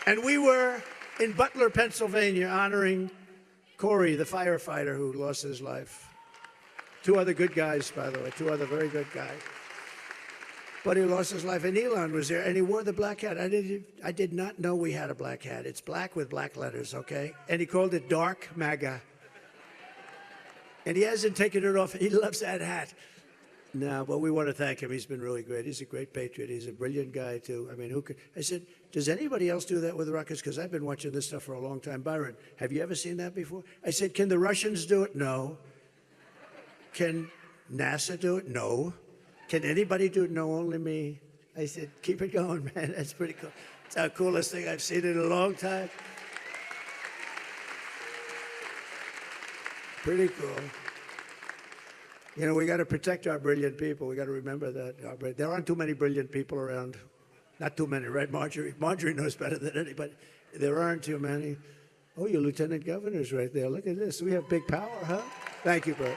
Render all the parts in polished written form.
And we were in Butler, Pennsylvania, honoring Corey, the firefighter who lost his life. Two other good guys, by the way, two other very good guys. But he lost his life, and Elon was there, and he wore the black hat. I did not know we had a black hat. It's black with black letters, okay? And he called it Dark MAGA. And he hasn't taken it off. He loves that hat. No, but we want to thank him. He's been really great. He's a great patriot. He's a brilliant guy, too. I mean, who could? I said, does anybody else do that with rockets? Because I've been watching this stuff for a long time. Byron, have you ever seen that before? I said, can the Russians do it? No. Can NASA do it? No. Can anybody do it? No, only me. I said, keep it going, man. That's pretty cool. It's the coolest thing I've seen in a long time. Pretty cool. You know, we got to protect our brilliant people. We got to remember that. There aren't too many brilliant people around. Not too many, right, Marjorie? Marjorie knows better than anybody. There aren't too many. Oh, your lieutenant governor's right there. Look at this. We have big power, huh? Thank you, Bert.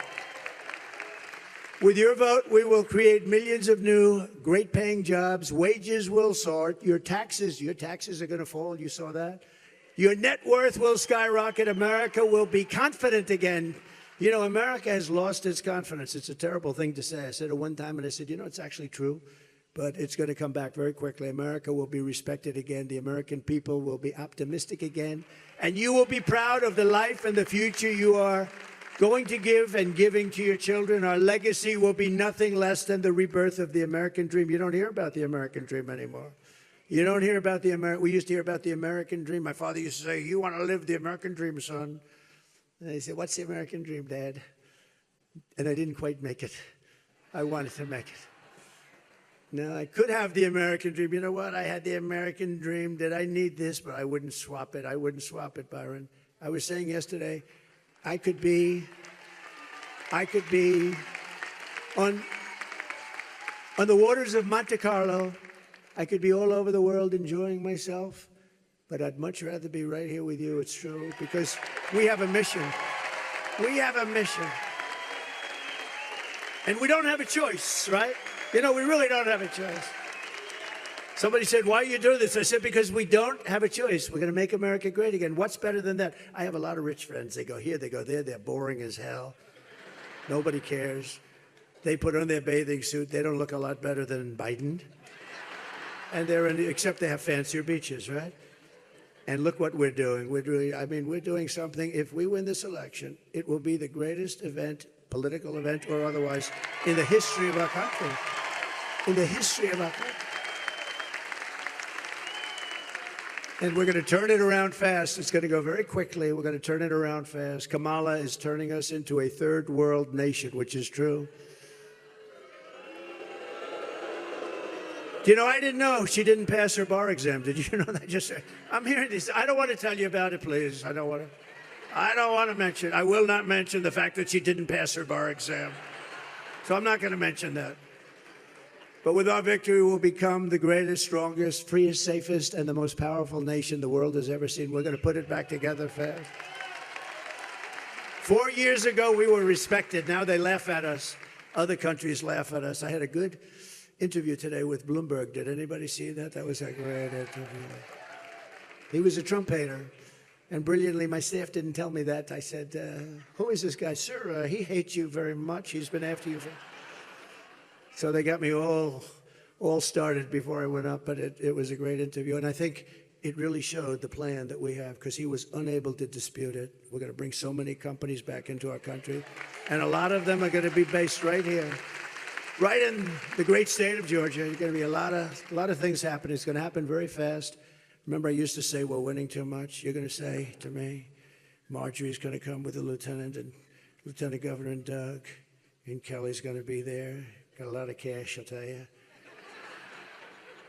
With your vote, we will create millions of new, great-paying jobs. Wages will soar. Your taxes are going to fall. You saw that? Your net worth will skyrocket. America will be confident again. You know, America has lost its confidence. It's a terrible thing to say. I said it one time, and I said, you know, it's actually true, but it's going to come back very quickly. America will be respected again. The American people will be optimistic again, and you will be proud of the life and the future you are going to give and giving to your children. Our legacy will be nothing less than the rebirth of the American dream. You don't hear about the American dream anymore. You don't hear about the we used to hear about the American dream. My father used to say, you want to live the American dream, son. And I said, what's the American dream, Dad? And I didn't quite make it. I wanted to make it. No, I could have the American dream. You know what? I had the American dream that I need this, but I wouldn't swap it. I wouldn't swap it, Byron. I was saying yesterday, I could be on the waters of Monte Carlo. I could be all over the world enjoying myself, but I'd much rather be right here with you. It's true, because we have a mission. We have a mission. And we don't have a choice, right? You know, we really don't have a choice. Somebody said, why are you doing this? I said, because we don't have a choice. We're going to make America great again. What's better than that? I have a lot of rich friends. They go here, they go there. They're boring as hell. Nobody cares. They put on their bathing suit. They don't look a lot better than Biden. And except they have fancier beaches, right? And look what we're doing. We're doing something. If we win this election, it will be the greatest event, political event or otherwise, in the history of our country. In the history of our country. And we're going to turn it around fast. It's going to go very quickly. We're going to turn it around fast. Kamala is turning us into a third world nation, which is true. You know, I didn't know she didn't pass her bar exam. Did you know that? I'm hearing this. I don't want to tell you about it, please. I don't want to mention. I will not mention the fact that she didn't pass her bar exam. So I'm not going to mention that. But with our victory, we'll become the greatest, strongest, freest, safest, and the most powerful nation the world has ever seen. We're going to put it back together fast. 4 years ago, we were respected. Now they laugh at us. Other countries laugh at us. I had a good interview today with Bloomberg. Did anybody see that? That was a great interview. He was a Trump hater. And brilliantly, my staff didn't tell me that. I said, who is this guy? Sir, he hates you very much. He's been after you for... So they got me all started before I went up, but it was a great interview. And I think it really showed the plan that we have, because he was unable to dispute it. We're going to bring so many companies back into our country. And a lot of them are going to be based right here, right in the great state of Georgia. There's going to be a lot of things happening. It's going to happen very fast. Remember, I used to say, we're winning too much. You're going to say to me, Marjorie's going to come with the lieutenant and Lieutenant Governor and Doug, and Kelly's going to be there. Got a lot of cash, I'll tell you.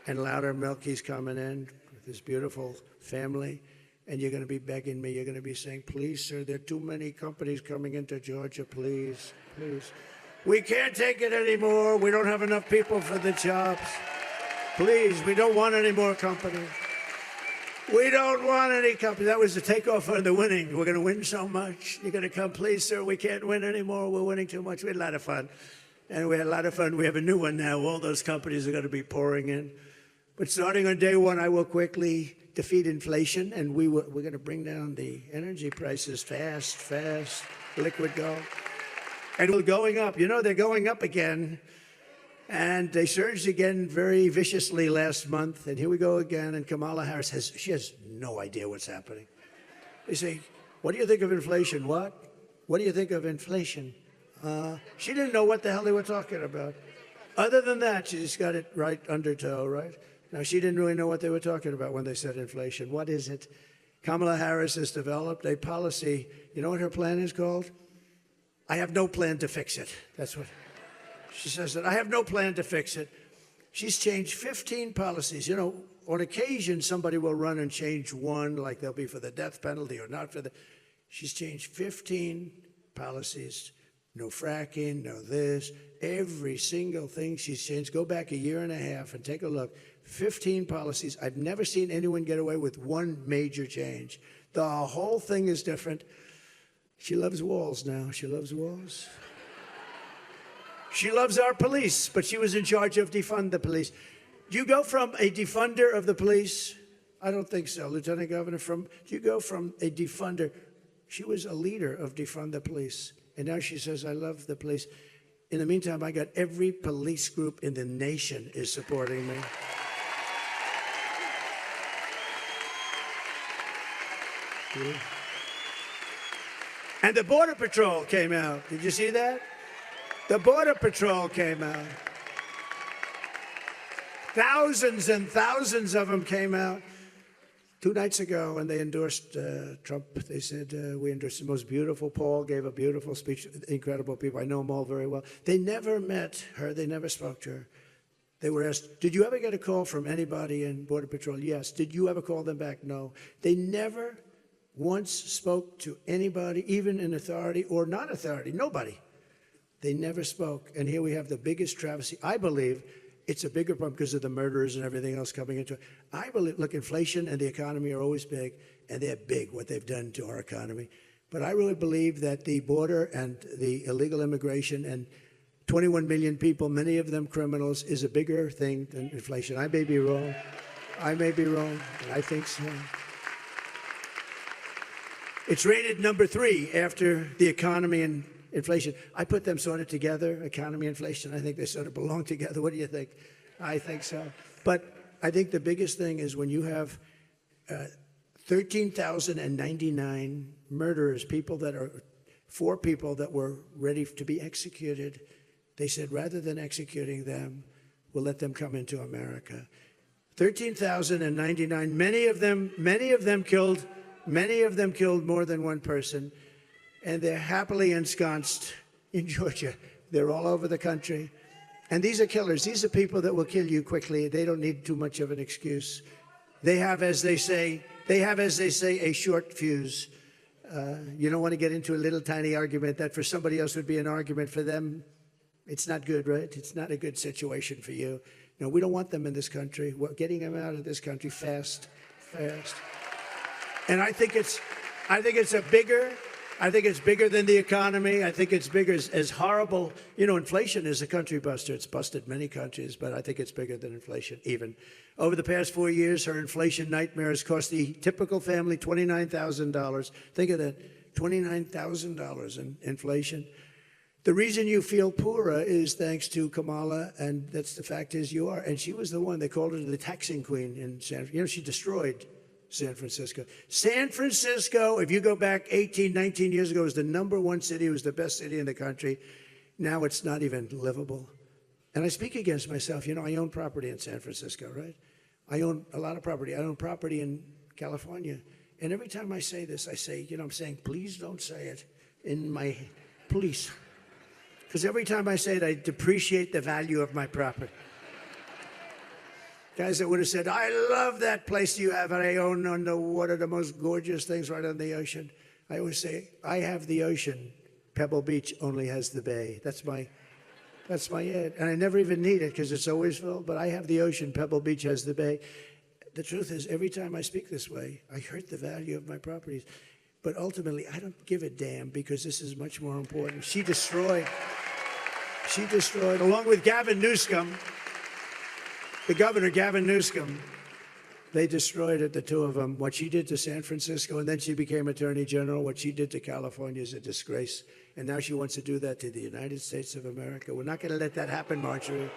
And Louder Milky's coming in with his beautiful family. And you're going to be begging me. You're going to be saying, please, sir, there are too many companies coming into Georgia. Please, please. We can't take it anymore. We don't have enough people for the jobs. Please, we don't want any more companies. We don't want any companies. That was the takeoff on the winning. We're going to win so much. You're going to come, please, sir, we can't win anymore. We're winning too much. We had a lot of fun. And we had a lot of fun. We have a new one now. All those companies are going to be pouring in. But starting on day one, I will quickly defeat inflation, and we're going to bring down the energy prices fast, liquid gold. And we're going up. You know, they're going up again. And they surged again very viciously last month. And here we go again. And Kamala Harris has no idea what's happening. They say, what do you think of inflation? What? What do you think of inflation? She didn't know what the hell they were talking about. Other than that, she just got it right under toe, right? Now, she didn't really know what they were talking about when they said inflation. What is it? Kamala Harris has developed a policy. You know what her plan is called? I have no plan to fix it. That's what she says. That I have no plan to fix it. She's changed 15 policies. You know, on occasion, somebody will run and change one, like they'll be for the death penalty or not for the. She's changed 15 policies. No fracking, no this. Every single thing she's changed. Go back a year and a half and take a look. 15 policies. I've never seen anyone get away with one major change. The whole thing is different. She loves walls now. She loves walls. She loves our police, but she was in charge of defund the police. Do you go from a defunder of the police? I don't think so, Lieutenant Governor. Do you go from a defunder? She was a leader of defund the police, and now she says, I love the police. In the meantime, I got every police group in the nation is supporting me. Yeah. And the Border Patrol came out. Did you see that? The Border Patrol came out. Thousands and thousands of them came out 2 nights ago, and they endorsed Trump. They said, we endorsed the most beautiful. Paul gave a beautiful speech. Incredible people. I know them all very well. They never met her. They never spoke to her. They were asked, did you ever get a call from anybody in Border Patrol? Yes. Did you ever call them back? No. They never once spoke to anybody, even in authority or not authority, nobody. They never spoke. And here we have the biggest travesty. I believe it's a bigger problem because of the murders and everything else coming into it. I believe, look, inflation and the economy are always big, and they're big, what they've done to our economy. But I really believe that the border and the illegal immigration and 21 million people, many of them criminals, is a bigger thing than inflation. I may be wrong. I may be wrong, but I think so. It's rated number 3 after the economy and inflation. I put them sort of together, economy, inflation. I think they sort of belong together. What do you think? I think so. But I think the biggest thing is when you have 13,099 murderers, 4 people that were ready to be executed. They said, rather than executing them, we'll let them come into America. 13,099, many of them killed more than one person. And they're happily ensconced in Georgia. They're all over the country. And these are killers. These are people that will kill you quickly. They don't need too much of an excuse. They have, as they say, a short fuse. You don't want to get into a little tiny argument that for somebody else would be an argument. For them, it's not good, right? It's not a good situation for you. No, we don't want them in this country. We're getting them out of this country fast. And I think it's bigger than the economy. I think it's bigger as horrible. You know, inflation is a country buster. It's busted many countries, but I think it's bigger than inflation even. Over the past 4 years, her inflation nightmare has cost the typical family $29,000. Think of that, $29,000 in inflation. The reason you feel poorer is thanks to Kamala, and that's the fact is you are. And she was the one, they called her the taxing queen in San Francisco. You know, she destroyed San Francisco. San Francisco, if you go back 18, 19 years ago, was the #1 city. It was the best city in the country. Now it's not even livable. And I speak against myself. You know, I own property in San Francisco, right? I own a lot of property. I own property in California. And every time I say this, I say, you know, I'm saying, please don't say it in my, please. Because every time I say it, I depreciate the value of my property. Guys that would have said, I love that place you have, and I own on the water, the most gorgeous things right on the ocean. I always say, I have the ocean. Pebble Beach only has the bay. That's my it. And I never even need it because it's always full, but I have the ocean. Pebble Beach has the bay. The truth is, every time I speak this way, I hurt the value of my properties. But ultimately, I don't give a damn because this is much more important. She destroyed, along with Gavin Newsom, The governor, Gavin Newsom, they destroyed it, the two of them. What she did to San Francisco, and then she became Attorney General. What she did to California is a disgrace. And now she wants to do that to the United States of America. We're not going to let that happen, Marjorie.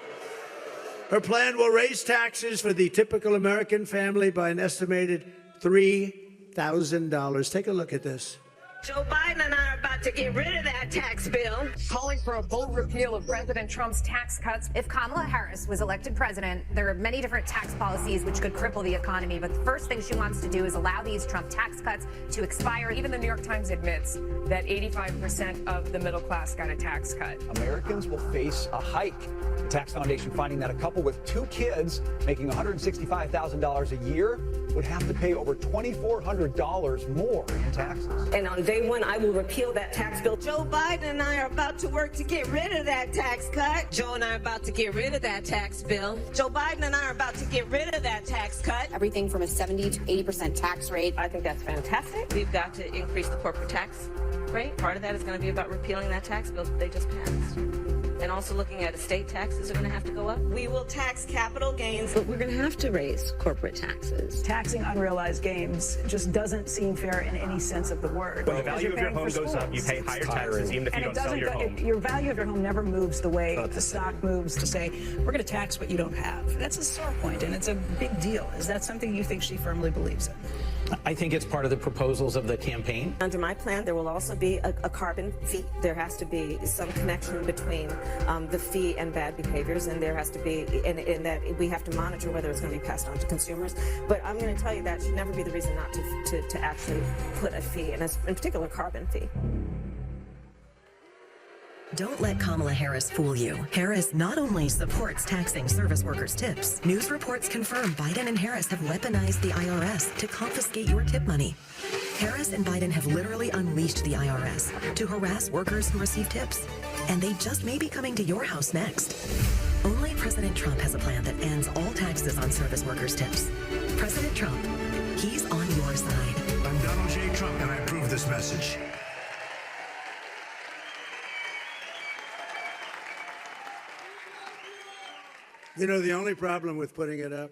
Her plan will raise taxes for the typical American family by an estimated $3,000. Take a look at this. Joe Biden and I are about to get rid of that tax bill. Calling for a full repeal of President Trump's tax cuts. If Kamala Harris was elected president, there are many different tax policies which could cripple the economy. But the first thing she wants to do is allow these Trump tax cuts to expire. Even the New York Times admits that 85% of the middle class got a tax cut. Americans will face a hike. The Tax Foundation finding that a couple with 2 kids making $165,000 a year would have to pay over $2,400 more in taxes. And on day one, I will repeal that tax bill. Joe Biden and I are about to work to get rid of that tax cut. Joe and I are about to get rid of that tax bill. Joe Biden and I are about to get rid of that tax cut. Everything from a 70 to 80% tax rate. I think that's fantastic. We've got to increase the corporate tax rate. Part of that is going to be about repealing that tax bill that they just passed. And also looking at estate taxes are going to have to go up. We will tax capital gains, but we're going to have to raise corporate taxes. Taxing unrealized gains just doesn't seem fair in any sense of the word. When the value of your home goes up, you pay higher taxes even if you don't sell your home. Your value of your home never moves the way the stock moves to say, we're going to tax what you don't have. That's a sore point, and it's a big deal. Is that something you think she firmly believes in? I think it's part of the proposals of the campaign. Under my plan, there will also be a carbon fee. There has to be some connection between the fee and bad behaviors, and there has to be, in that we have to monitor whether it's going to be passed on to consumers. But I'm going to tell you that should never be the reason not to actually put a fee, and in particular, carbon fee. Don't let Kamala Harris fool you. Harris not only supports taxing service workers' tips, news reports confirm Biden and Harris have weaponized the IRS to confiscate your tip money. Harris and Biden have literally unleashed the IRS to harass workers who receive tips. And they just may be coming to your house next. Only President Trump has a plan that ends all taxes on service workers' tips. President Trump, he's on your side. I'm Donald J. Trump, and I approve this message. You know, the only problem with putting it up,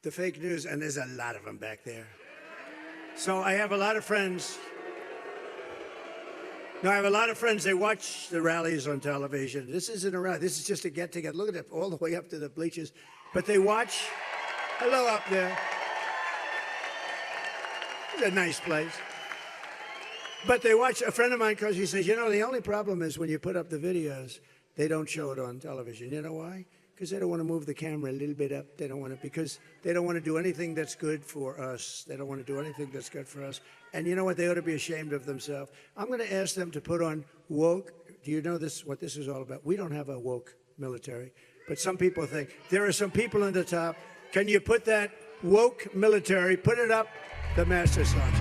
the fake news, and there's a lot of them back there. So I have a lot of friends. No, I have a lot of friends. They watch the rallies on television. This isn't a rally. This is just a get-together. Look at it, all the way up to the bleachers. But they watch. Hello up there. It's a nice place. But they watch. A friend of mine calls. He says, you know, the only problem is when you put up the videos, they don't show it on television. You know why? Because they don't want to move the camera a little bit up. They don't want to, because they don't want to do anything that's good for us. They don't want to do anything that's good for us. And you know what? They ought to be ashamed of themselves. I'm going to ask them to put on woke. Do you know this? What this is all about? We don't have a woke military, but some people think there are some people in the top. Can you put that woke military? Put it up, the Master Sergeant.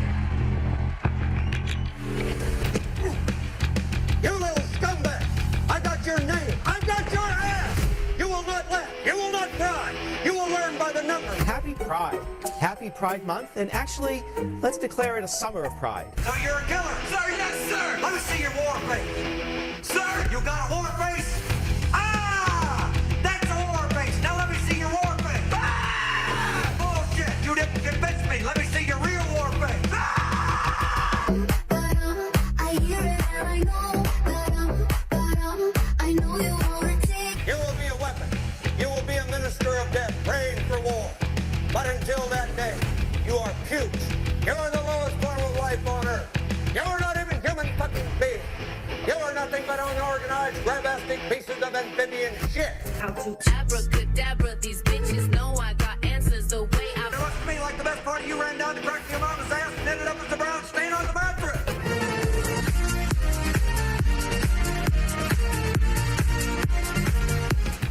You little scumbag! I got your name. I got your ass. You will not laugh. You will not cry. You will learn by the number. Happy Pride. Happy Pride Month. And actually, let's declare it a summer of pride. So you're a killer? Sir, yes, sir. Let me see your war face. Sir, you got a war face? Ah! That's a war face. Now let me see your war face. Ah! Bullshit. You didn't convince me. Let me see your real war face. Ah! I hear it and I know. I know you want to take. You will be a weapon. You will be a minister of death, praying for war. But until that day, you are puke. You are the lowest form of life on earth. You are not even human fucking beings. You are nothing but unorganized, grabastic pieces of amphibian shit. How to abracadabra, these bitches know I got answers the way I... It looks to me like the best part of you ran down to crack your mama's ass and ended up as a brown stain on the mattress.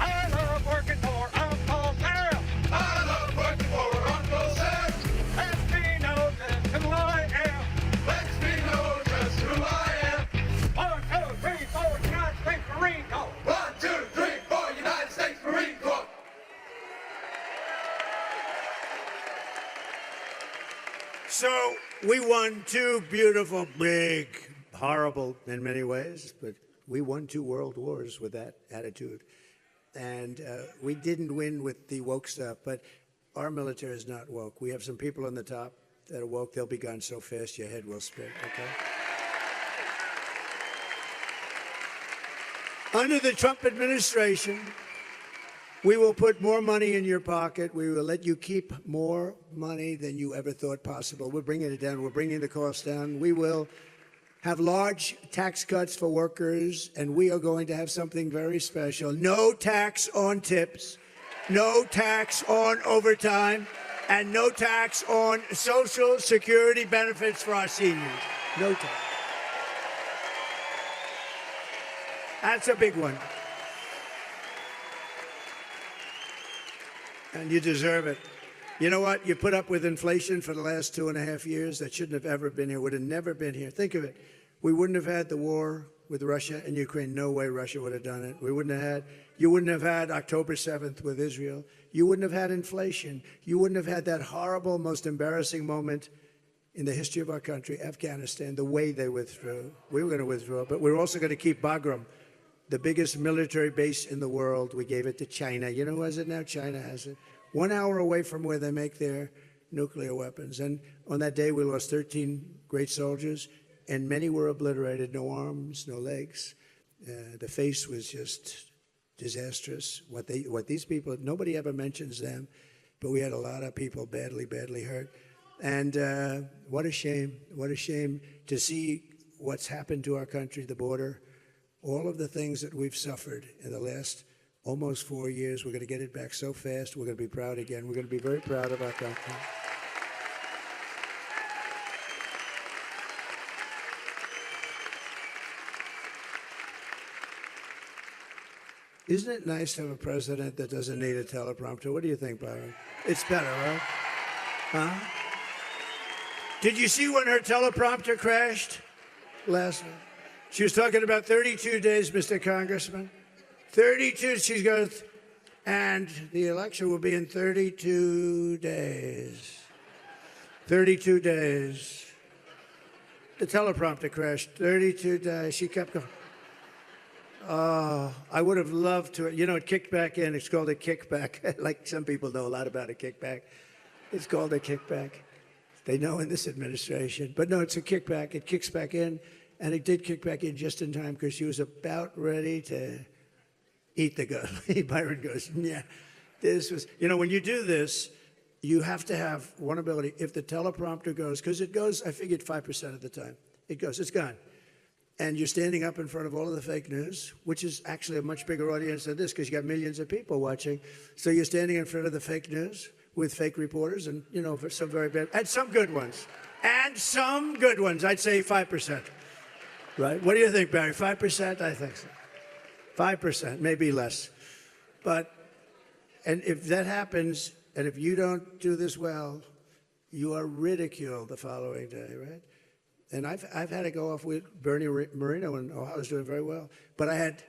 I love working for Uncle Sam. I love working for Uncle Sam. Let me know just who I am. Let me know just who I am. 1, 2, 3, 4, United States Marine Corps. 1, 2, 3, 4, United States Marine Corps. So we won 2 beautiful, big, horrible in many ways, but we won 2 world wars with that attitude. And we didn't win with the woke stuff, but our military is not woke. We have some people on the top that are woke. They'll be gone so fast your head will spin, okay? Under the Trump administration, we will put more money in your pocket. We will let you keep more money than you ever thought possible. We're bringing it down. We're bringing the cost down. We will have large tax cuts for workers, and we are going to have something very special. No tax on tips, no tax on overtime, and no tax on Social Security benefits for our seniors. No tax. That's a big one. And you deserve it. You know what? You put up with inflation for the last 2.5 years that shouldn't have ever been here, would have never been here. Think of it. We wouldn't have had the war with Russia and Ukraine. No way Russia would have done it. You wouldn't have had October 7th with Israel. You wouldn't have had inflation. You wouldn't have had that horrible, most embarrassing moment in the history of our country, Afghanistan, the way they withdrew. We were going to withdraw, but we were also going to keep Bagram, the biggest military base in the world. We gave it to China. You know who has it now? China has it. 1 hour away from where they make their nuclear weapons. And on that day, we lost 13 great soldiers, and many were obliterated. No arms, no legs. The face was just disastrous. What these people, nobody ever mentions them, but we had a lot of people badly, badly hurt. And what a shame to see what's happened to our country, the border, all of the things that we've suffered in the last almost 4 years. We're going to get it back so fast. We're going to be proud again. We're going to be very proud of our country. Isn't it nice to have a president that doesn't need a teleprompter? What do you think, Byron? It's better, right? Huh? Did you see when her teleprompter crashed last night? She was talking about 32 days, Mr. Congressman. 32, she's going, and the election will be in 32 days. 32 days. The teleprompter crashed. 32 days. She kept going. Oh, I would have loved to. You know, it kicked back in. It's called a kickback. Like some people know a lot about a kickback. It's called a kickback. They know in this administration. But no, it's a kickback. It kicks back in. And it did kick back in just in time because she was about ready to eat the gun. Byron goes, yeah, this was, you know, when you do this, you have to have one ability. If the teleprompter goes, because it goes, I figured 5% of the time. It goes, it's gone. And you're standing up in front of all of the fake news, which is actually a much bigger audience than this because you got millions of people watching. So you're standing in front of the fake news with fake reporters and, you know, for some very bad, and some good ones. And some good ones, I'd say 5%. Right? What do you think, Barry? 5%? I think so. 5%, maybe less. But, and if that happens, and if you don't do this well, you are ridiculed the following day, right? And I've had to go off with Bernie Moreno, and Ohio's doing very well. But I had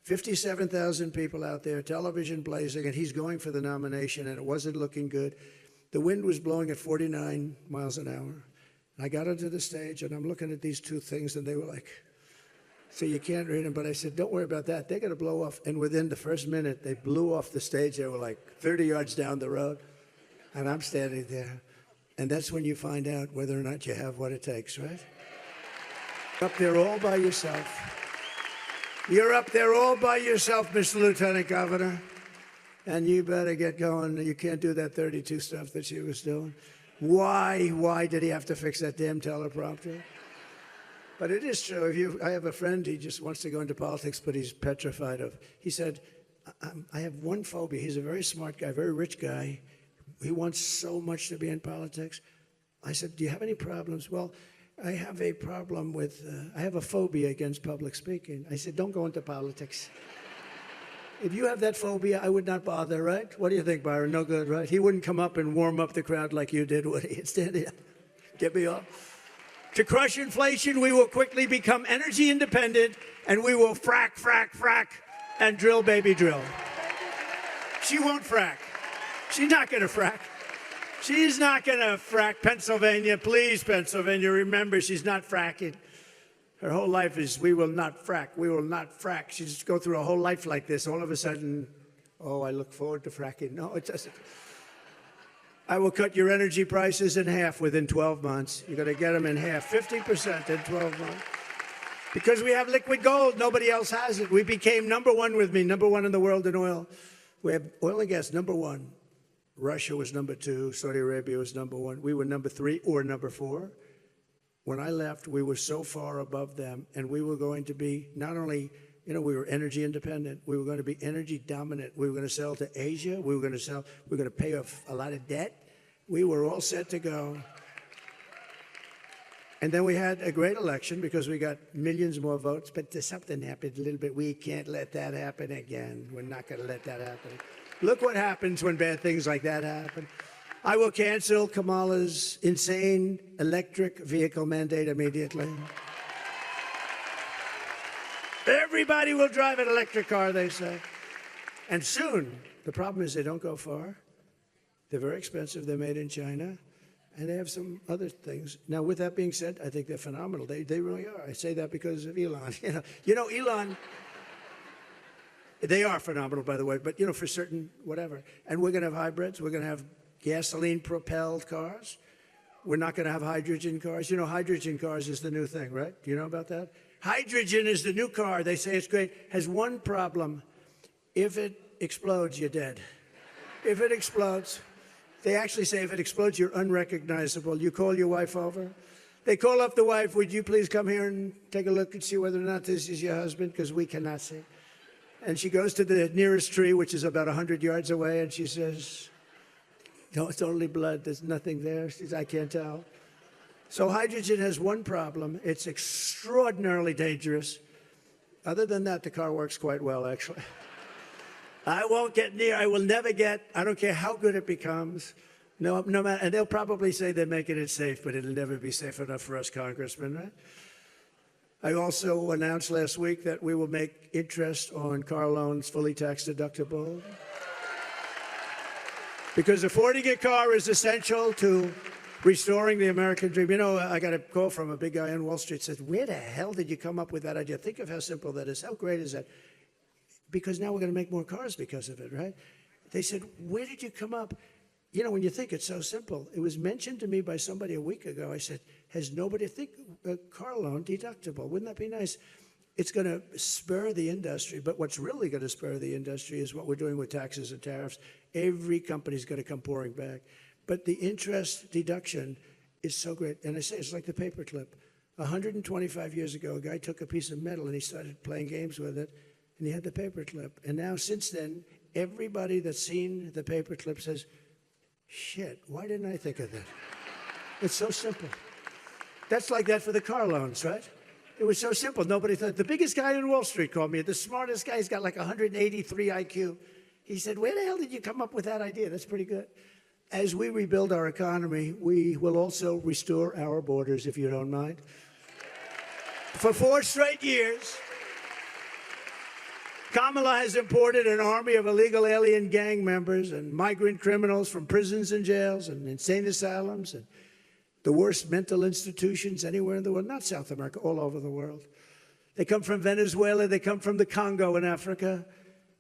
57,000 people out there, television blazing, and he's going for the nomination, and it wasn't looking good. The wind was blowing at 49 miles an hour. And I got onto the stage, and I'm looking at these two things, and they were like, so you can't read them. But I said, don't worry about that. They're going to blow off. And within the first minute, they blew off the stage. They were like 30 yards down the road. And I'm standing there. And that's when you find out whether or not you have what it takes, right? Up there all by yourself. You're up there all by yourself, Mr. Lieutenant Governor. And you better get going. You can't do that 32 stuff that she was doing. Why did he have to fix that damn teleprompter? But it is true. I have a friend, he just wants to go into politics, but he's petrified of. He said, I have one phobia. He's a very smart guy, very rich guy. He wants so much to be in politics. I said, do you have any problems? Well, I have a problem with, I have a phobia against public speaking. I said, don't go into politics. If you have that phobia, I would not bother, right? What do you think, Byron? No good, right? He wouldn't come up and warm up the crowd like you did, would he? He'd stand here, get me off. To crush inflation, we will quickly become energy independent, and we will frack, and drill, baby, drill. She won't frack. She's not going to frack. She's not going to frack. Pennsylvania, please, Pennsylvania, remember, she's not fracking. Her whole life is, we will not frack, we will not frack. She just go through a whole life like this. All of a sudden, oh, I look forward to fracking. No, it doesn't. I will cut your energy prices in half within 12 months. You're going to get them in half, 50% in 12 months. Because we have liquid gold, nobody else has it. We became number one with me, number one in the world in oil. We have oil and gas, number one. Russia was number two, Saudi Arabia was number one. We were number three or number four. When I left, we were so far above them, and we were going to be not only, we were energy independent, we were going to be energy dominant. We were going to sell to Asia. We were going to pay off a lot of debt. We were all set to go. And then we had a great election because we got millions more votes, but something happened a little bit. We can't let that happen again. We're not going to let that happen. Look what happens when bad things like that happen. I will cancel Kamala's insane electric vehicle mandate immediately. Everybody will drive an electric car, they say. And soon, the problem is they don't go far. They're very expensive. They're made in China. And they have some other things. Now, with that being said, I think they're phenomenal. They really are. I say that because of Elon. Elon, they are phenomenal, by the way, but, for certain whatever. And we're going to have hybrids. We're going to have gasoline-propelled cars. We're not going to have hydrogen cars. Hydrogen cars is the new thing, right? Do you know about that? Hydrogen is the new car. They say it's great. Has one problem. If it explodes, you're dead. If it explodes, they actually say if it explodes, you're unrecognizable. You call your wife over. They call up the wife, would you please come here and take a look and see whether or not this is your husband, because we cannot see. And she goes to the nearest tree, which is about 100 yards away, and she says, no, it's only blood. There's nothing there. She says, I can't tell. So hydrogen has one problem. It's extraordinarily dangerous. Other than that, the car works quite well, actually. I won't get near. I will never get. I don't care how good it becomes. No matter. And they'll probably say they're making it safe, but it'll never be safe enough for us congressmen, right? I also announced last week that we will make interest on car loans fully tax deductible. Because affording a car is essential to restoring the American dream. I got a call from a big guy on Wall Street, said, where the hell did you come up with that idea? Think of how simple that is. How great is that? Because now we're going to make more cars because of it, right? They said, where did you come up? When you think it's so simple. It was mentioned to me by somebody a week ago. I said, has nobody think a car loan deductible? Wouldn't that be nice? It's going to spur the industry. But what's really going to spur the industry is what we're doing with taxes and tariffs. Every company's going to come pouring back. But the interest deduction is so great. And I say it's like the paperclip. 125 years ago, a guy took a piece of metal and he started playing games with it. And he had the paperclip. And now, since then, everybody that's seen the paperclip says, shit, why didn't I think of that? It's so simple. That's like that for the car loans, right? It was so simple. Nobody thought. The biggest guy on Wall Street called me. The smartest guy. He's got like 183 IQ. He said, where the hell did you come up with that idea? That's pretty good. As we rebuild our economy, we will also restore our borders, if you don't mind. For 4 straight years, Kamala has imported an army of illegal alien gang members and migrant criminals from prisons and jails and insane asylums and the worst mental institutions anywhere in the world, not South America, all over the world. They come from Venezuela, they come from the Congo in Africa,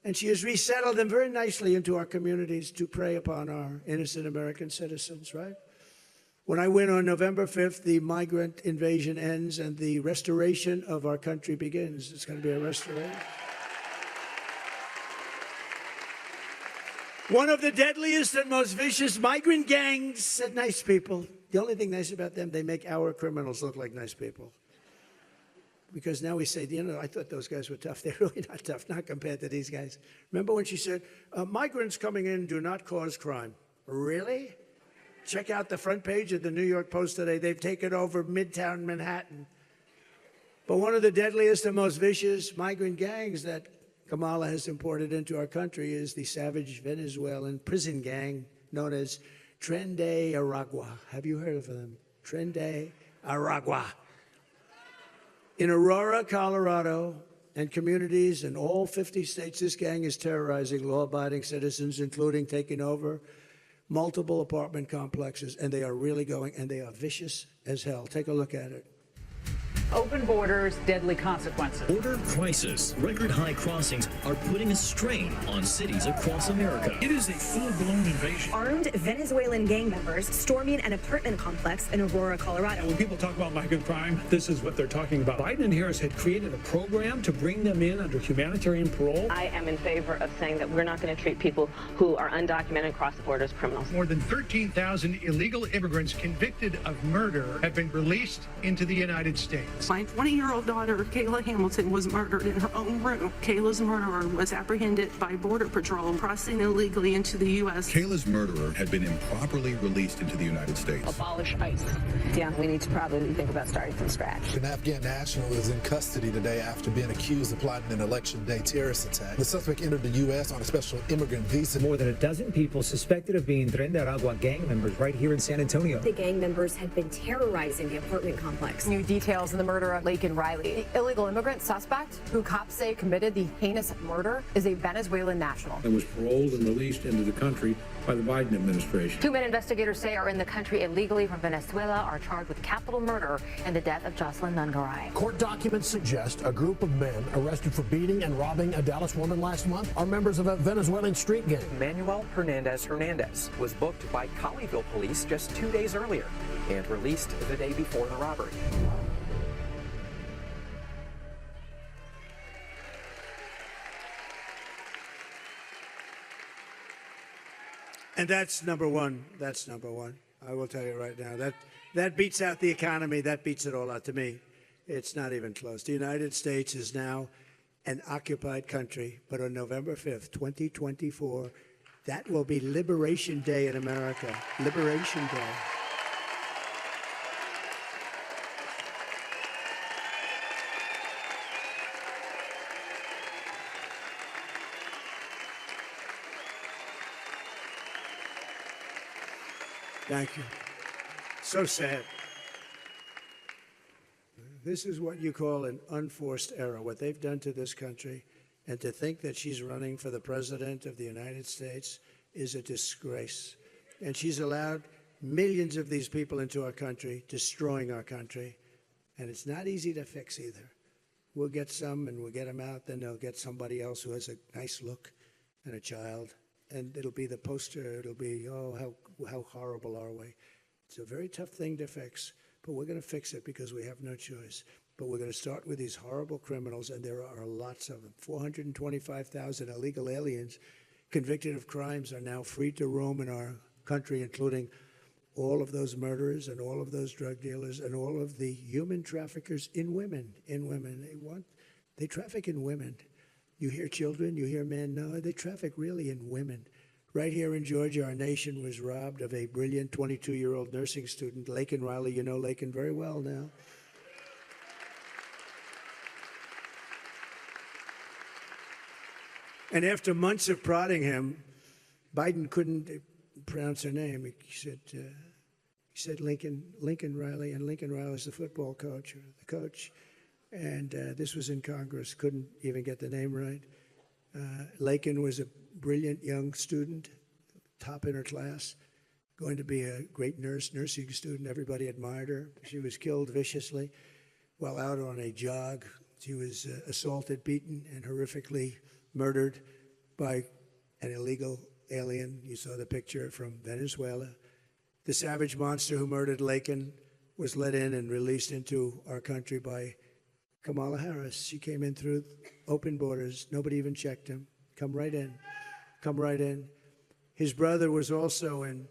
and she has resettled them very nicely into our communities to prey upon our innocent American citizens, right? When I win on November 5th, the migrant invasion ends and the restoration of our country begins. It's going to be a restoration. One of the deadliest and most vicious migrant gangs said nice people. The only thing nice about them, they make our criminals look like nice people. Because now we say, I thought those guys were tough. They're really not tough, not compared to these guys. Remember when she said, migrants coming in do not cause crime. Really? Check out the front page of the New York Post today. They've taken over Midtown Manhattan. But one of the deadliest and most vicious migrant gangs that Kamala has imported into our country is the savage Venezuelan prison gang known as Tren de Aragua. Have you heard of them? Tren de Aragua. In Aurora, Colorado, and communities in all 50 states, this gang is terrorizing law-abiding citizens, including taking over multiple apartment complexes, and they are really going, and they are vicious as hell. Take a look at it. Open borders, deadly consequences. Border crisis. Record high crossings are putting a strain on cities across America. It is a full-blown invasion. Armed Venezuelan gang members storming an apartment complex in Aurora, Colorado. When people talk about lack of crime, this is what they're talking about. Biden and Harris had created a program to bring them in under humanitarian parole. I am in favor of saying that we're not going to treat people who are undocumented across the border as criminals. More than 13,000 illegal immigrants convicted of murder have been released into the United States. My 20-year-old daughter, Kayla Hamilton, was murdered in her own room. Kayla's murderer was apprehended by Border Patrol crossing illegally into the U.S. Kayla's murderer had been improperly released into the United States. Abolish ICE. Yeah, we need to probably think about starting from scratch. An Afghan national is in custody today after being accused of plotting an election day terrorist attack. The suspect entered the U.S. on a special immigrant visa. More than a dozen people suspected of being Tren de Aragua gang members right here in San Antonio. The gang members had been terrorizing the apartment complex. New details in the murder of Laken Riley. The illegal immigrant suspect, who cops say committed the heinous murder, is a Venezuelan national. And was paroled and released into the country by the Biden administration. Two men investigators say are in the country illegally from Venezuela are charged with capital murder and the death of Jocelyn Nungaray. Court documents suggest a group of men arrested for beating and robbing a Dallas woman last month are members of a Venezuelan street gang. Manuel Hernandez was booked by Colleyville police just 2 days earlier and released the day before the robbery. And that's number one. That's number one. I will tell you right now. That beats out the economy. That beats it all out to me. It's not even close. The United States is now an occupied country, but on November 5th, 2024, that will be Liberation Day in America. Liberation Day. Thank you. So sad. This is what you call an unforced error, what they've done to this country. And to think that she's running for the president of the United States is a disgrace. And she's allowed millions of these people into our country, destroying our country. And it's not easy to fix either. We'll get some and we'll get them out, then they'll get somebody else who has a nice look and a child. And it'll be the poster, it'll be, oh, how horrible are we? It's a very tough thing to fix, but we're going to fix it because we have no choice. But we're going to start with these horrible criminals, and there are lots of them. 425,000 illegal aliens convicted of crimes are now free to roam in our country, including all of those murderers and all of those drug dealers and all of the human traffickers in women. They traffic in women. You hear children, you hear men. No, they traffic really in women. Right here in Georgia, our nation was robbed of a brilliant 22-year-old nursing student, Laken Riley. You know Laken very well now. And after months of prodding him, Biden couldn't pronounce her name. He said Lincoln Riley, and Lincoln Riley is the football coach, or the coach. And this was in Congress, couldn't even get the name right. Laken was a brilliant young student, top in her class, going to be a great nursing student. Everybody admired her. She was killed viciously while out on a jog. She was assaulted, beaten, and horrifically murdered by an illegal alien. You saw the picture from Venezuela. The savage monster who murdered Laken was let in and released into our country by Kamala Harris. She came in through open borders. Nobody even checked him. Come right in. Come right in. His brother was also in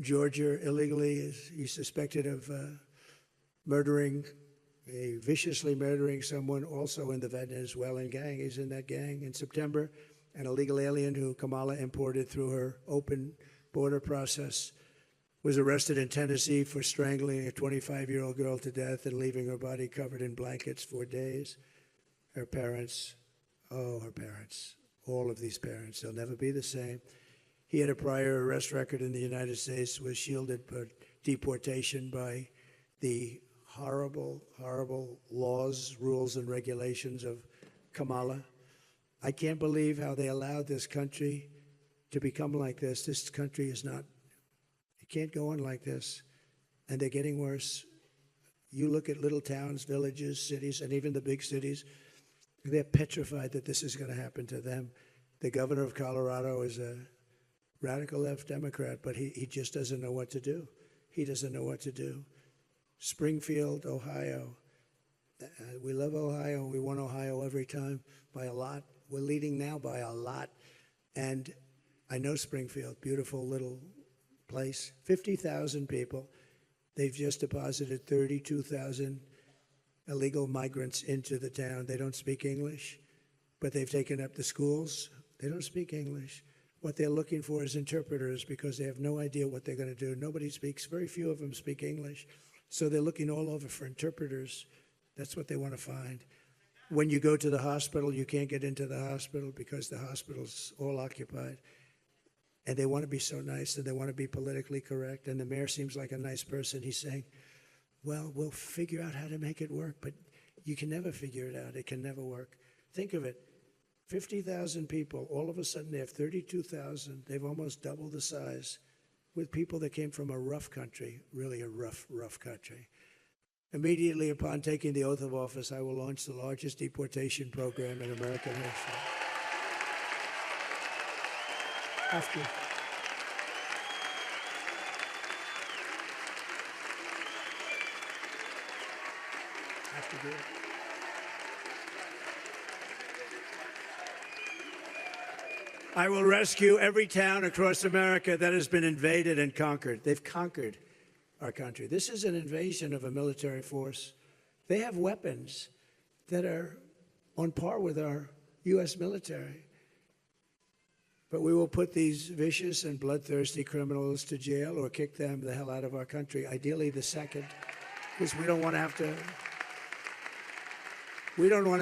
Georgia illegally. He's suspected of viciously murdering someone also in the Venezuelan gang. He's in that gang. In September, an illegal alien who Kamala imported through her open border process was arrested in Tennessee for strangling a 25-year-old girl to death and leaving her body covered in blankets for days. Her parents, all of these parents, they'll never be the same. He had a prior arrest record in the United States, was shielded but deportation by the horrible, horrible laws, rules, and regulations of Kamala. I can't believe how they allowed this country to become like this. This country is not, it can't go on like this. And they're getting worse. You look at little towns, villages, cities, and even the big cities, they're petrified that this is going to happen to them. The governor of Colorado is a radical left Democrat, but he just doesn't know what to do. He doesn't know what to do. Springfield, Ohio. We love Ohio. We won Ohio every time by a lot. We're leading now by a lot. And I know Springfield, beautiful little place, 50,000 people. They've just deposited 32,000 illegal migrants into the town. They don't speak English, but they've taken up the schools. They don't speak English. What they're looking for is interpreters because they have no idea what they're going to do. Nobody speaks, very few of them speak English. So they're looking all over for interpreters. That's what they want to find. When you go to the hospital, you can't get into the hospital because the hospital's all occupied. And they want to be so nice and they want to be politically correct. And the mayor seems like a nice person. He's saying, well, we'll figure out how to make it work, but you can never figure it out. It can never work. Think of it. 50,000 people, all of a sudden they have 32,000. They've almost doubled the size with people that came from a rough country, really a rough country. Immediately upon taking the oath of office, I will launch the largest deportation program in American history. Have to. Have to do it. I will rescue every town across America that has been invaded and conquered. They've conquered our country. This is an invasion of a military force. They have weapons that are on par with our U.S. military. But we will put these vicious and bloodthirsty criminals to jail or kick them the hell out of our country, ideally the second, because we don't want to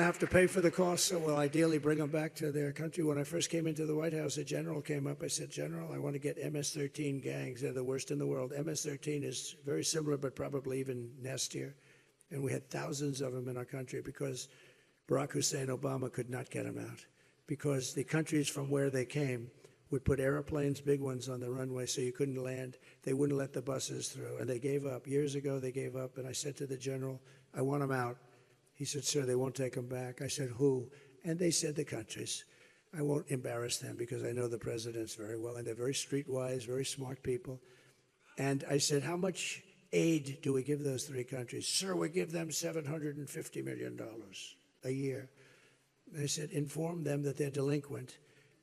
have to pay for the cost, so we'll ideally bring them back to their country. When I first came into the White House, a general came up. I said, General, I want to get MS-13 gangs. They're the worst in the world. MS-13 is very similar, but probably even nastier. And we had thousands of them in our country because Barack Hussein Obama could not get them out. Because the countries from where they came would put airplanes, big ones, on the runway so you couldn't land. They wouldn't let the buses through. And they gave up. Years ago, they gave up. And I said to the general, I want them out. He said, sir, they won't take them back. I said, who? And they said the countries. I won't embarrass them because I know the presidents very well. And they're very streetwise, very smart people. And I said, how much aid do we give those three countries? Sir, we give them $750 million a year. I said, inform them that they're delinquent,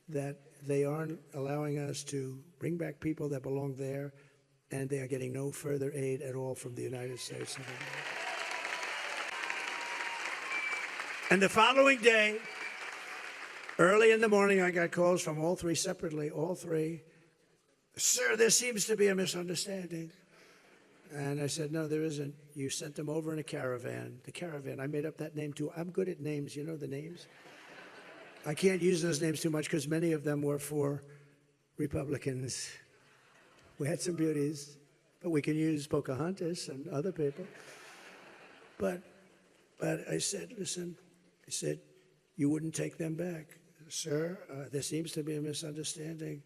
that they aren't allowing us to bring back people that belong there, and they are getting no further aid at all from the United States of America. And the following day, early in the morning, I got calls from all three separately, all three. Sir, there seems to be a misunderstanding. And I said, no, there isn't. You sent them over in a caravan. The caravan, I made up that name too. I'm good at names. You know the names? I can't use those names too much because many of them were for Republicans. We had some beauties, but we can use Pocahontas and other people. But I said, listen, I said, you wouldn't take them back. Sir, there seems to be a misunderstanding.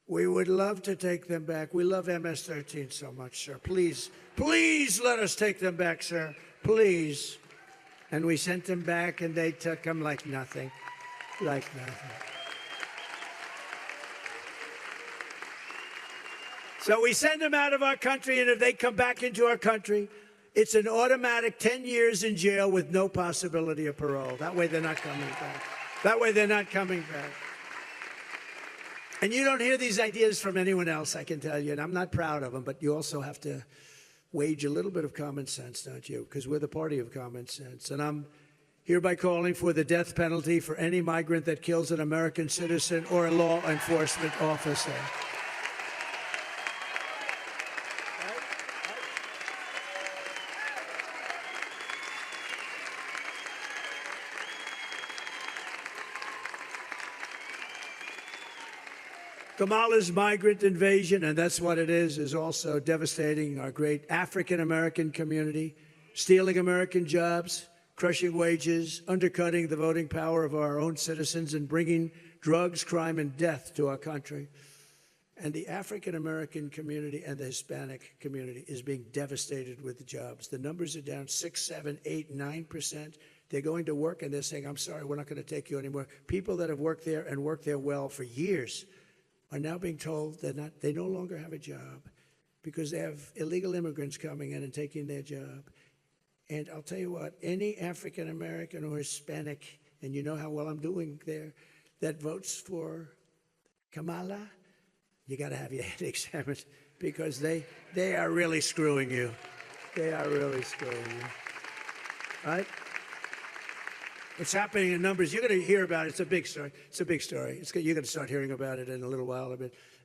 We would love to take them back. We love MS-13 so much, sir. Please, please let us take them back, sir. Please. And we sent them back, and they took them like nothing. Like nothing. So we send them out of our country, and if they come back into our country, it's an automatic 10 years in jail with no possibility of parole. That way they're not coming back. That way they're not coming back. And you don't hear these ideas from anyone else, I can tell you, and I'm not proud of them, but you also have to wage a little bit of common sense, don't you? Because we're the party of common sense. And I'm hereby calling for the death penalty for any migrant that kills an American citizen or a law enforcement officer. Kamala's migrant invasion, and that's what it is also devastating our great African-American community, stealing American jobs, crushing wages, undercutting the voting power of our own citizens, and bringing drugs, crime, and death to our country. And the African American community and the Hispanic community is being devastated with the jobs. The numbers are down 6, 7, 8, 9%. They're going to work and they're saying, I'm sorry, we're not going to take you anymore. People that have worked there and worked there well for years are now being told they no longer have a job because they have illegal immigrants coming in and taking their job. And I'll tell you what, any African American or Hispanic, and you know how well I'm doing there, that votes for Kamala, you got to have your head examined because they are really screwing you. They are really screwing you. Right? It's happening in numbers. You're going to hear about it. It's a big story. It's a big story. You're going to start hearing about it in a little while.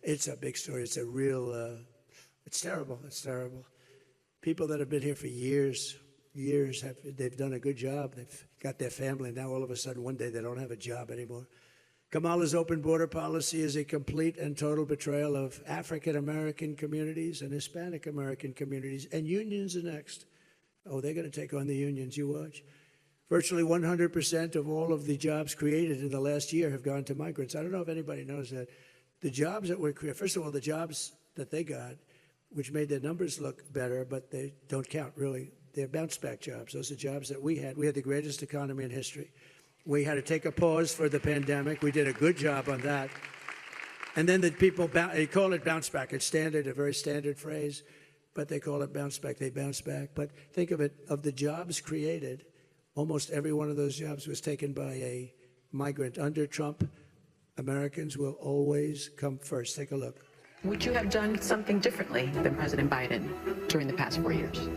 It's a big story. It's a real, it's terrible. It's terrible. People that have been here for years, they've done a good job. They've got their family. Now all of a sudden, one day, they don't have a job anymore. Kamala's open border policy is a complete and total betrayal of African American communities and Hispanic American communities. And unions are next. Oh, they're going to take on the unions. You watch. Virtually 100% of all of the jobs created in the last year have gone to migrants. I don't know if anybody knows that. The jobs that were created, first of all, the jobs that they got, which made their numbers look better, but they don't count really. They're bounce back jobs. Those are jobs that we had. We had the greatest economy in history. We had to take a pause for the pandemic. We did a good job on that. And then the people, they call it bounce back. It's standard, a very standard phrase, but they call it bounce back. They bounce back. But think of it, of the jobs created, almost every one of those jobs was taken by a migrant. Under Trump, Americans will always come first. Take a look. Would you have done something differently than President Biden during the past 4 years?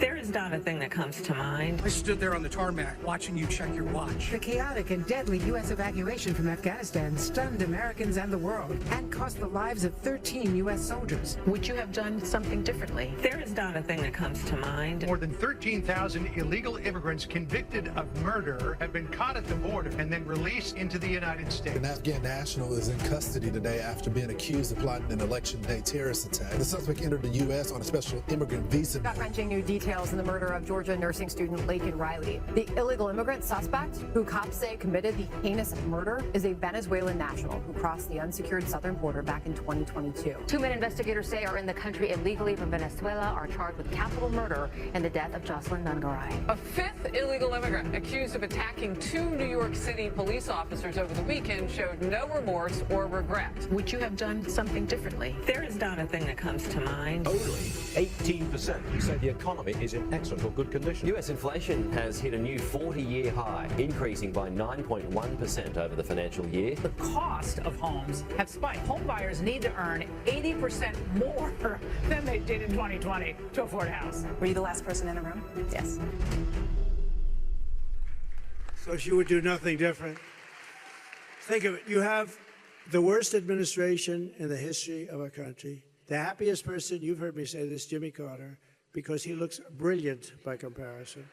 There is not a thing that comes to mind. I stood there on the tarmac watching you check your watch. The chaotic and deadly U.S. evacuation from Afghanistan stunned Americans and the world and cost the lives of 13 U.S. soldiers. Would you have done something differently? There is not a thing that comes to mind. More than 13,000 illegal immigrants convicted of murder have been caught at the border and then released into the United States. An Afghan national is in custody today after being accused of plotting an election day terrorist attack. The suspect entered the U.S. on a special immigrant visa. Gut-wrenching new details in the murder of Georgia nursing student Laken Riley. The illegal immigrant suspect, who cops say committed the heinous murder, is a Venezuelan national who crossed the unsecured southern border back in 2022. Two men investigators say are in the country illegally from Venezuela are charged with capital murder and the death of Jocelyn Nungaray. A fifth illegal immigrant accused of attacking 2 New York City police officers over the weekend showed no remorse or regret. Would you have done something differently? There is not a thing that comes to mind. Only 18% say the economy is in excellent or good condition. U.S. inflation has hit a new 40-year high, increasing by 9.1% over the financial year. The cost of homes have spiked. Home buyers need to earn 80% more than they did in 2020 to afford a house. Were you the last person in the room? Yes. So she would do nothing different. Think of it. You have the worst administration in the history of our country. The happiest person, you've heard me say this, Jimmy Carter, because he looks brilliant by comparison.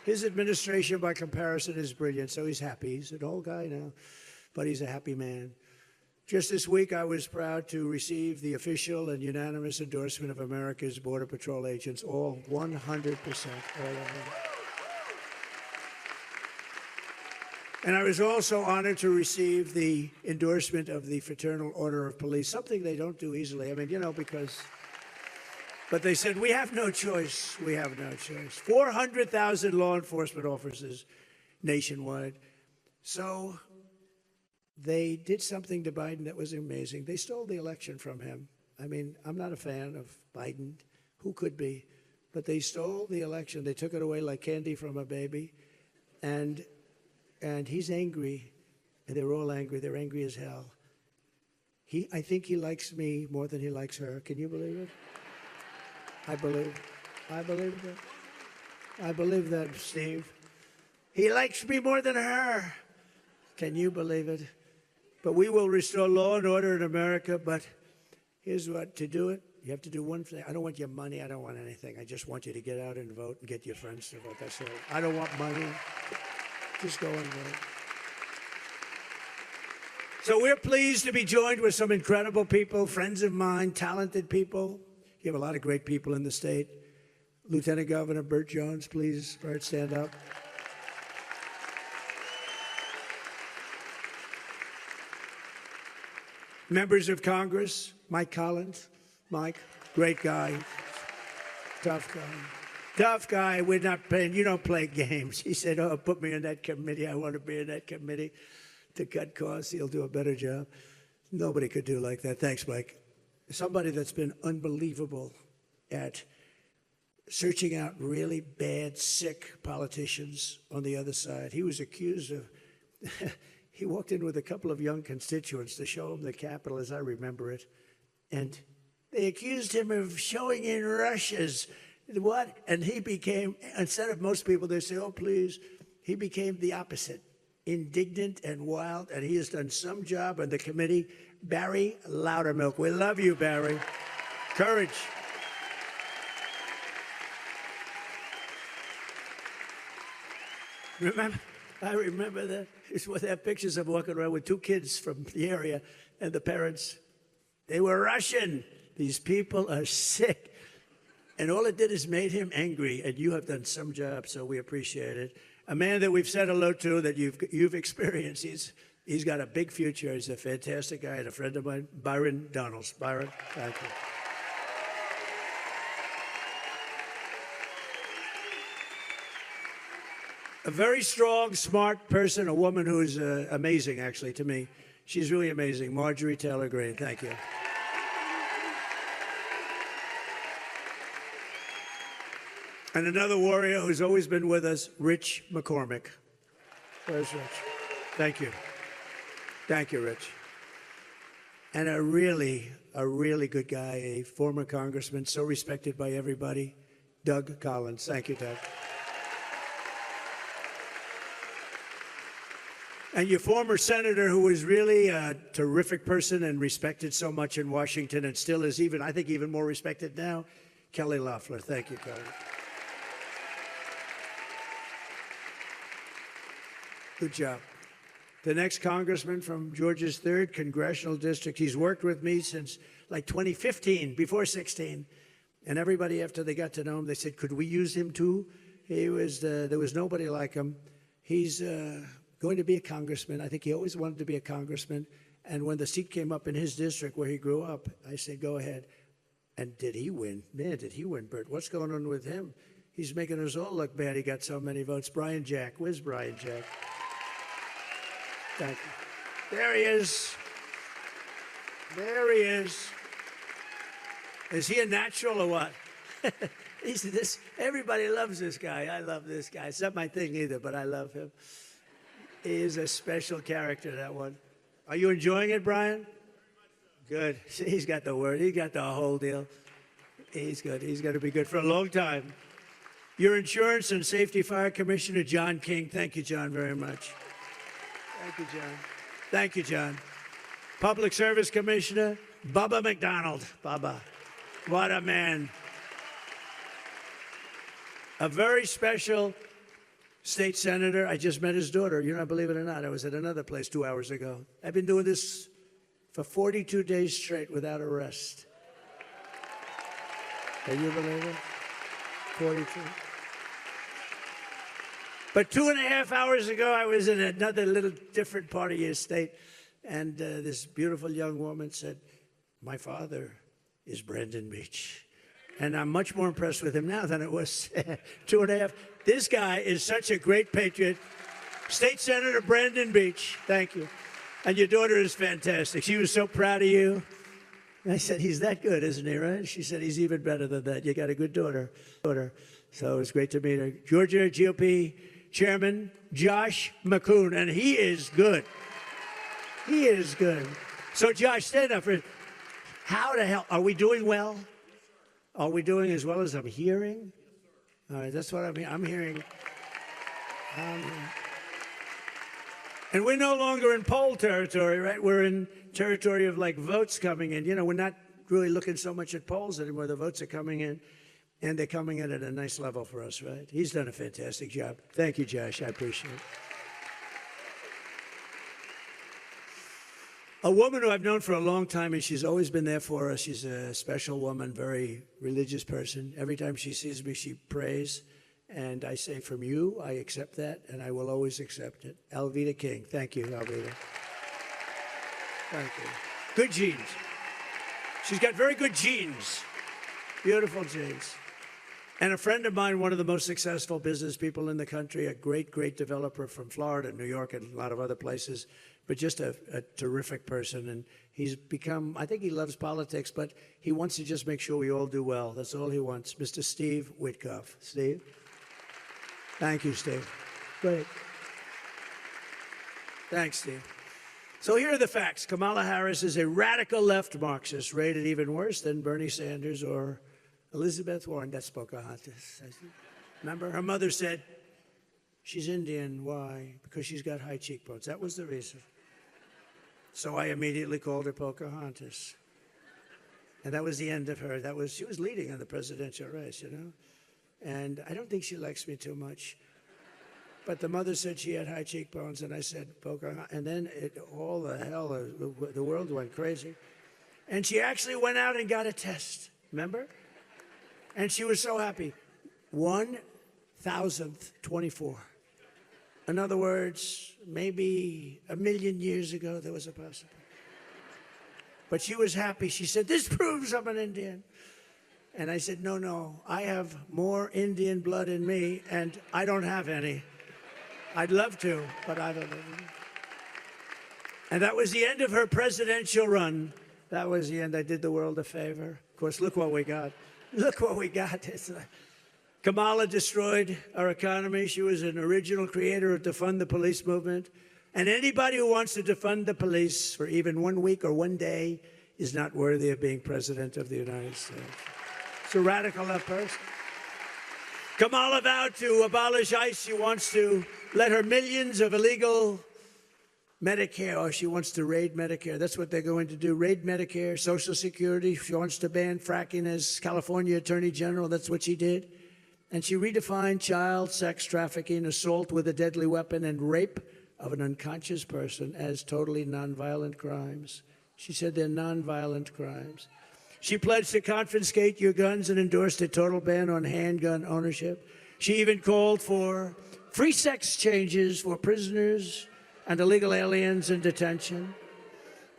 His administration by comparison is brilliant, so he's happy. He's an old guy now, but he's a happy man. Just this week, I was proud to receive the official and unanimous endorsement of America's Border Patrol agents, all 100%, all of them. And I was also honored to receive the endorsement of the Fraternal Order of Police, something they don't do easily. I mean, you know, because... But they said, we have no choice. We have no choice. 400,000 law enforcement officers nationwide. So they did something to Biden that was amazing. They stole the election from him. I mean, I'm not a fan of Biden. Who could be? But they stole the election. They took it away like candy from a baby. And he's angry. And they're all angry. They're angry as hell. I think he likes me more than he likes her. Can you believe it? I believe that. I believe that, Steve. He likes me more than her. Can you believe it? But we will restore law and order in America. But here's what, to do it, you have to do one thing. I don't want your money. I don't want anything. I just want you to get out and vote and get your friends to vote. That's all. I don't want money. Just go and vote. So we're pleased to be joined with some incredible people, friends of mine, talented people. You have a lot of great people in the state. Lieutenant Governor Burt Jones, please, Burt, stand up. Members of Congress, Mike Collins. Mike, great guy. Tough guy. Tough guy. We're not playing. You don't play games. He said, oh, put me in that committee. I want to be in that committee to cut costs. He'll do a better job. Nobody could do like that. Thanks, Mike. Somebody that's been unbelievable at searching out really bad, sick politicians on the other side. He was accused of, he walked in with a couple of young constituents to show them the Capitol, as I remember it, and they accused him of showing in Russia's what? And he became, instead of most people, they say, oh, please, he became the opposite, indignant and wild, and he has done some job on the committee. Barry Loudermilk. We love you, Barry. Courage. I remember that. They have pictures of walking around with two kids from the area, and the parents, they were Russian. These people are sick. And all it did is made him angry, and you have done some job, so we appreciate it. A man that we've said hello to, that you've experienced. He's got a big future. He's a fantastic guy and a friend of mine, Byron Donalds. Byron, thank you. A very strong, smart person, a woman who's amazing, actually, to me. She's really amazing. Marjorie Taylor Greene, thank you. And another warrior who's always been with us, Rich McCormick. Where's Rich? Thank you. Thank you, Rich. And a really good guy, a former congressman, so respected by everybody, Doug Collins. Thank you, Doug. And your former senator, who was really a terrific person and respected so much in Washington and still is I think even more respected now, Kelly Loeffler. Thank you, Kelly. Good job. The next congressman from Georgia's 3rd Congressional District, he's worked with me since like 2015, before 16. And everybody, after they got to know him, they said, could we use him too? There was nobody like him. He's going to be a congressman. I think he always wanted to be a congressman. And when the seat came up in his district where he grew up, I said, go ahead. And did he win? Man, did he win, Bert. What's going on with him? He's making us all look bad. He got so many votes. Brian Jack. Where's Brian Jack? Thank you. There he is. There he is. Is he a natural or what? Everybody loves this guy. I love this guy. It's not my thing either, but I love him. He is a special character, that one. Are you enjoying it, Brian? Good. He's got the word. He got the whole deal. He's good. He's going to be good for a long time. Your Insurance and Safety Fire Commissioner, John King. Thank you, John, very much. Thank you, John. Thank you, John. Public Service Commissioner, Bubba McDonald. Bubba. What a man. A very special state senator. I just met his daughter. You don't believe it or not. I was at another place 2 hours ago. I've been doing this for 42 days straight without a rest. Can you believe it? 42. But 2.5 hours ago, I was in another little different part of your state, and this beautiful young woman said, my father is Brandon Beach. And I'm much more impressed with him now than it was 2.5. This guy is such a great patriot. State Senator Brandon Beach, thank you. And your daughter is fantastic. She was so proud of you. And I said, he's that good, isn't he, right? She said, he's even better than that. You got a good daughter. So it was great to meet her. Georgia GOP Chairman Josh McCoon, and he is good. He is good. So Josh, stand up for how the hell, are we doing well? Are we doing as well as I'm hearing? All right, that's what I'm hearing. And we're no longer in poll territory, right? We're in territory of like votes coming in. You know, we're not really looking so much at polls anymore. The votes are coming in, and they're coming in at a nice level for us, right? He's done a fantastic job. Thank you, Josh. I appreciate it. A woman who I've known for a long time, and she's always been there for us. She's a special woman, very religious person. Every time she sees me, she prays. And I say, from you, I accept that, and I will always accept it. Alveda King. Thank you, Alveda. Thank you. Good genes. She's got very good genes. Beautiful genes. And a friend of mine, one of the most successful business people in the country, a great, great developer from Florida, New York, and a lot of other places, but just a terrific person. And he's become, I think he loves politics, but he wants to just make sure we all do well. That's all he wants. Mr. Steve Witkoff. Steve? Thank you, Steve. Great. Thanks, Steve. So here are the facts. Kamala Harris is a radical left Marxist, rated even worse than Bernie Sanders or Elizabeth Warren. That's Pocahontas. Remember, her mother said, she's Indian. Why? Because she's got high cheekbones. That was the reason. So I immediately called her Pocahontas. And that was the end of her. She was leading in the presidential race, you know. And I don't think she likes me too much. But the mother said she had high cheekbones, and I said, Pocahontas. And then all the hell, the world went crazy. And she actually went out and got a test, remember? And she was so happy. 1,024. In other words, maybe 1,000,000 years ago, there was a possibility. But she was happy. She said, this proves I'm an Indian. And I said, no, I have more Indian blood in me, and I don't have any. I'd love to, but I don't know. And that was the end of her presidential run. That was the end. I did the world a favor. Of course, look what we got. Look what we got. Kamala destroyed our economy. She was an original creator of defund the police movement. And anybody who wants to defund the police for even 1 week or 1 day is not worthy of being president of the United States. It's a radical left person. Kamala vowed to abolish ICE. She wants to let her millions of illegal Medicare, or she wants to raid Medicare. That's what they're going to do, raid Medicare, Social Security. She wants to ban fracking as California Attorney General. That's what she did. And she redefined child sex trafficking, assault with a deadly weapon, and rape of an unconscious person as totally nonviolent crimes. She said they're nonviolent crimes. She pledged to confiscate your guns and endorsed a total ban on handgun ownership. She even called for free sex changes for prisoners and illegal aliens in detention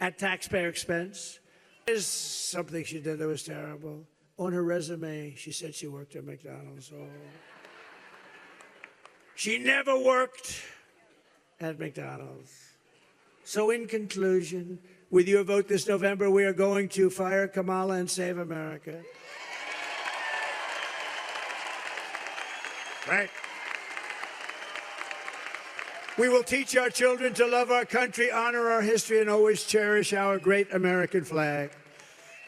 at taxpayer expense. There's something she did that was terrible. On her resume, she said she worked at McDonald's. Oh. She never worked at McDonald's. So in conclusion, with your vote this November, we are going to fire Kamala and save America. Right. We will teach our children to love our country, honor our history, and always cherish our great American flag.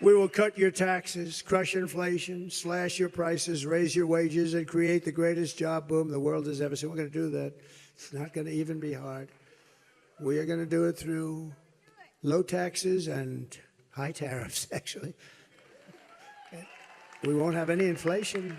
We will cut your taxes, crush inflation, slash your prices, raise your wages, and create the greatest job boom the world has ever seen. We're going to do that. It's not going to even be hard. We are going to do it through low taxes and high tariffs, actually. We won't have any inflation.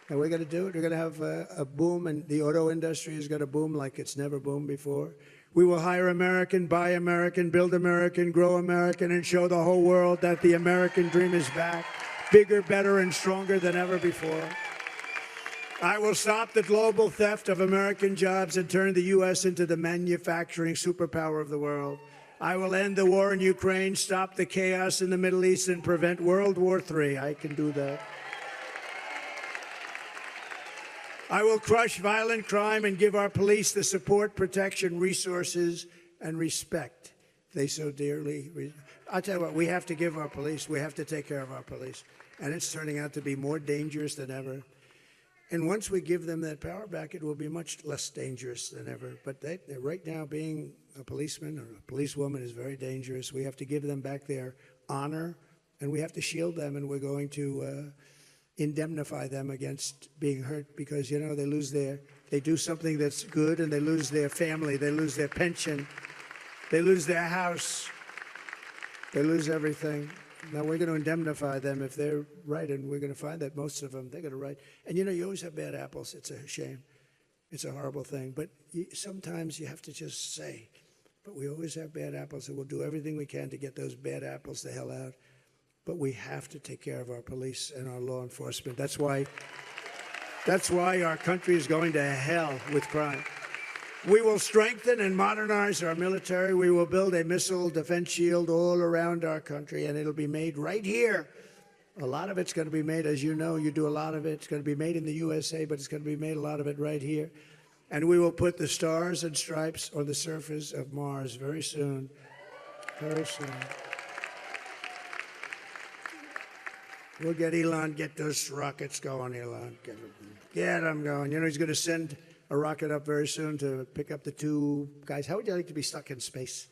And we're going to do it. We're going to have a boom, and the auto industry is going to boom like it's never boomed before. We will hire American, buy American, build American, grow American, and show the whole world that the American dream is back, bigger, better, and stronger than ever before. I will stop the global theft of American jobs and turn the U.S. into the manufacturing superpower of the world. I will end the war in Ukraine, stop the chaos in the Middle East, and prevent World War III. I can do that. I will crush violent crime and give our police the support, protection, resources, and respect they so dearly. I'll tell you what, we have to give our police, we have to take care of our police. And it's turning out to be more dangerous than ever. And once we give them that power back, it will be much less dangerous than ever. But right now, being a policeman or a policewoman is very dangerous. We have to give them back their honor, and we have to shield them, and we're going to indemnify them against being hurt, because, you know, they do something that's good and they lose their family, they lose their pension, they lose their house, they lose everything. Now we're going to indemnify them if they're right, and we're going to find that most of them, they're going to right. And you know, you always have bad apples. It's a shame. It's a horrible thing. But sometimes you have to just say, but we always have bad apples, and we'll do everything we can to get those bad apples the hell out. But we have to take care of our police and our law enforcement. That's why our country is going to hell with crime. We will strengthen and modernize our military. We will build a missile defense shield all around our country, and it'll be made right here. A lot of it's going to be made, as you know, you do a lot of it. It's going to be made in the USA, but it's going to be made a lot of it right here. And we will put the stars and stripes on the surface of Mars very soon. Very soon. We'll get Elon, get those rockets going, Elon. Get them going. You know, he's going to send a rocket up very soon to pick up the two guys. How would you like to be stuck in space?